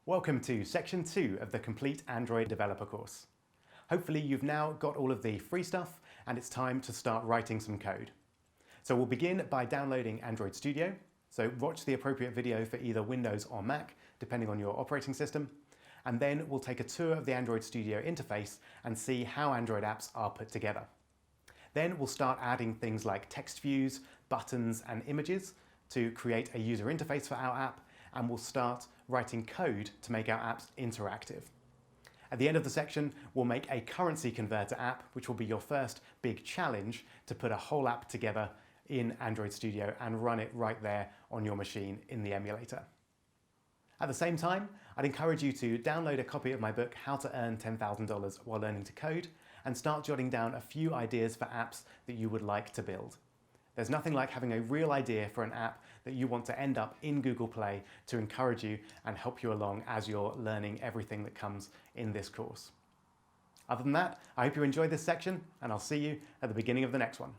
Welcome to section 2 of the Complete Android Developer course. Hopefully you've now got all of the free stuff and it's time to start writing some code. So we'll begin by downloading Android Studio. So watch the appropriate video for either Windows or Mac, depending on your operating system. And then we'll take a tour of the Android Studio interface and see how Android apps are put together. Then we'll start adding things like text views, buttons and images to create a user interface for our app, and we'll start writing code to make our apps interactive. At the end of the section, we'll make a currency converter app, which will be your first big challenge to put a whole app together in Android Studio and run it right there on your machine in the emulator. At the same time, I'd encourage you to download a copy of my book, How to Earn $10,000 While Learning to Code, and start jotting down a few ideas for apps that you would like to build. There's nothing like having a real idea for an app that you want to end up in Google Play to encourage you and help you along as you're learning everything that comes in this course. Other than that, I hope you enjoyed this section, and I'll see you at the beginning of the next one.